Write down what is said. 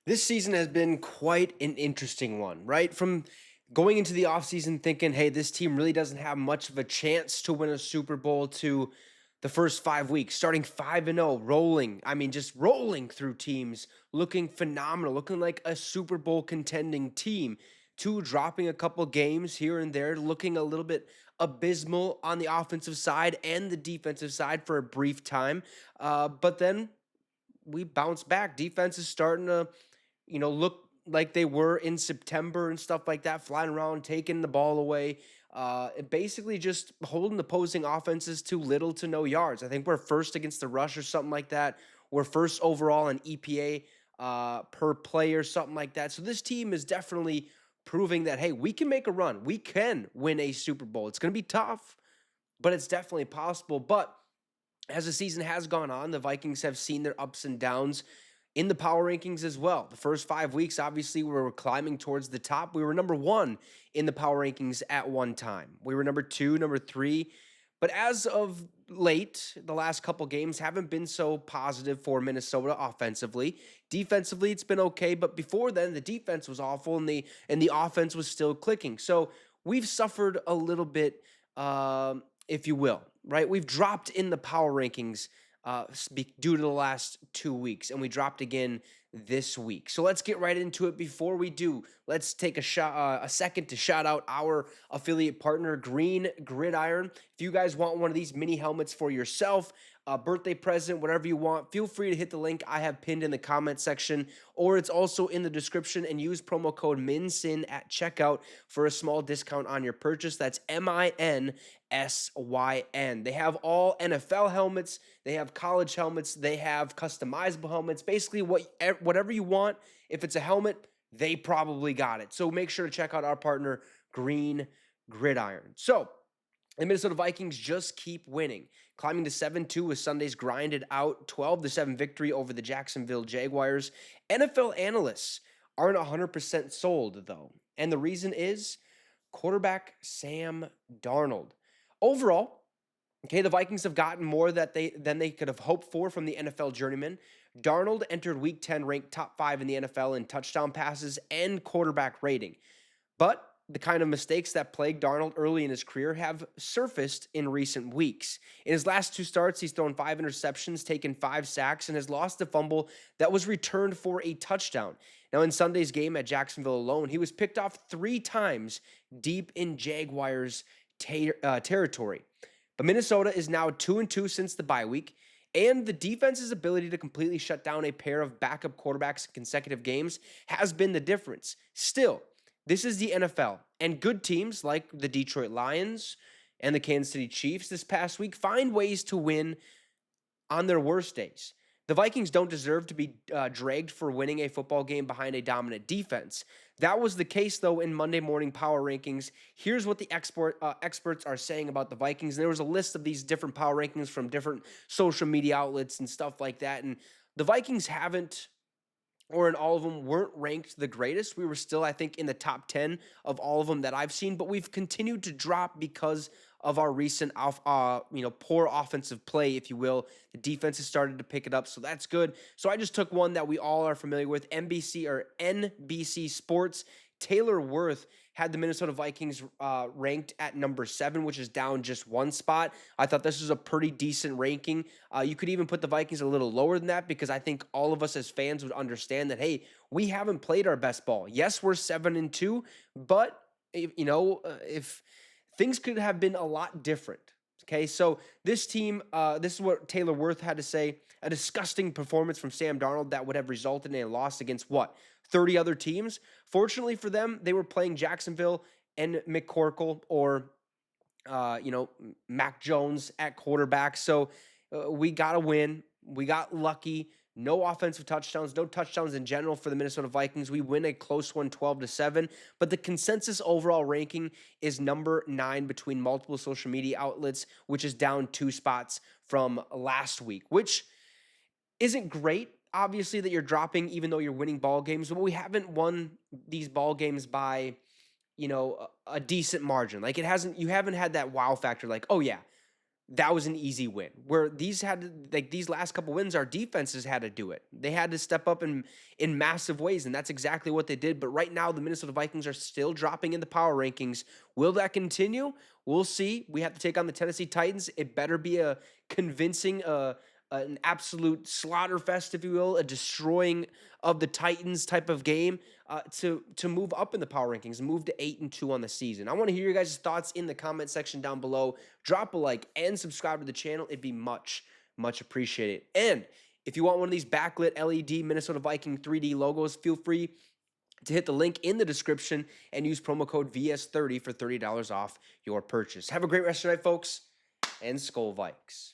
This season has been quite an interesting one, right? From going into the offseason thinking, hey, this team really doesn't have much of a chance to win a Super Bowl to the first 5 weeks, starting 5-0, rolling. I mean, just rolling through teams, looking phenomenal, looking like a Super Bowl contending team, to dropping a couple games here and there, looking a little bit abysmal on the offensive side and the defensive side for a brief time. But then we bounce back. Defense is starting to look like they were in September and stuff like that, flying around, taking the ball away, basically just holding opposing offenses to little to no yards. I think we're first against the rush or something like that. We're first overall in EPA per play or something like that. So this team is definitely proving that, hey, we can make a run. We can win a Super Bowl. It's going to be tough, but it's definitely possible. But as the season has gone on, the Vikings have seen their ups and downs in the power rankings as well. The first 5 weeks, obviously, we were climbing towards the top. We were number one in the power rankings at one time. We were number two, number three. But as of late, the last couple games haven't been so positive for Minnesota offensively. Defensively, it's been okay, but before then, the defense was awful and the offense was still clicking. So we've suffered a little bit, if you will, right? We've dropped in the power rankings due to the last 2 weeks, and we dropped again this week. So let's get right into it. Before we do, let's take a second to shout out our affiliate partner, Green Gridiron. If you guys want one of these mini helmets for yourself, a birthday present, whatever you want, feel free to hit the link I have pinned in the comment section, or it's also in the description, and use promo code MINSYN at checkout for a small discount on your purchase. That's MINSYN. They have all NFL helmets, they have college helmets, they have customizable helmets, basically whatever you want. If it's a helmet, they probably got it. So make sure to check out our partner, Green Gridiron. So the Minnesota Vikings just keep winning, climbing to 7-2 with Sunday's grinded out 12-7 victory over the Jacksonville Jaguars. NFL analysts aren't 100% sold, though. And the reason is quarterback Sam Darnold. Overall, okay, the Vikings have gotten more than they could have hoped for from the NFL journeyman. Darnold entered Week 10 ranked top 5 in the NFL in touchdown passes and quarterback rating. But the kind of mistakes that plagued Darnold early in his career have surfaced in recent weeks. In his last 2 starts, he's thrown 5 interceptions, taken 5 sacks, and has lost a fumble that was returned for a touchdown. Now, in Sunday's game at Jacksonville alone, he was picked off 3 times deep in Jaguars' territory. But Minnesota is now 2-2 since the bye week, and the defense's ability to completely shut down a pair of backup quarterbacks in consecutive games has been the difference. Still, this is the NFL, and good teams like the Detroit Lions and the Kansas City Chiefs this past week find ways to win on their worst days. The Vikings don't deserve to be dragged for winning a football game behind a dominant defense. That was the case, though, in Monday morning power rankings. Here's what the experts are saying about the Vikings. And there was a list of these different power rankings from different social media outlets and stuff like that. And the Vikings haven't, or in all of them, weren't ranked the greatest. We were still, I think, in the top 10 of all of them that I've seen, but we've continued to drop because of our recent poor offensive play, if you will. The defense has started to pick it up, so that's good. So I just took one that we all are familiar with, NBC Sports. Taylor Worth had the Minnesota Vikings ranked at number 7, which is down just 1 spot. I thought this was a pretty decent ranking. You could even put the Vikings a little lower than that, because I think all of us as fans would understand that, hey, we haven't played our best ball. Yes, we're 7-2, but if things could have been a lot different. Okay, so this team, this is what Taylor Worth had to say. A disgusting performance from Sam Darnold that would have resulted in a loss against, 30 other teams? Fortunately for them, they were playing Jacksonville and McCorkle or, Mac Jones at quarterback. So we got a win. We got lucky. No offensive touchdowns, no touchdowns in general for the Minnesota Vikings. We win a close one, 12-7. But the consensus overall ranking is number 9 between multiple social media outlets, which is down 2 spots from last week, which isn't great. Obviously, that you're dropping, even though you're winning ball games, but we haven't won these ball games by, a decent margin. Like you haven't had that wow factor. Like, oh yeah, that was an easy win. Where these had to, like these last couple wins, our defenses had to do it. They had to step up in massive ways, and that's exactly what they did. But right now, the Minnesota Vikings are still dropping in the power rankings. Will that continue? We'll see. We have to take on the Tennessee Titans. It better be a convincing, an absolute slaughter fest, if you will, a destroying of the Titans type of game to move up in the power rankings, move to 8-2 on the season. I want to hear your guys' thoughts in the comment section down below. Drop a like and subscribe to the channel. It'd be much, much appreciated. And if you want one of these backlit LED Minnesota Viking 3D logos, feel free to hit the link in the description and use promo code VS30 for $30 off your purchase. Have a great rest of your night, folks, and Skol Vikes.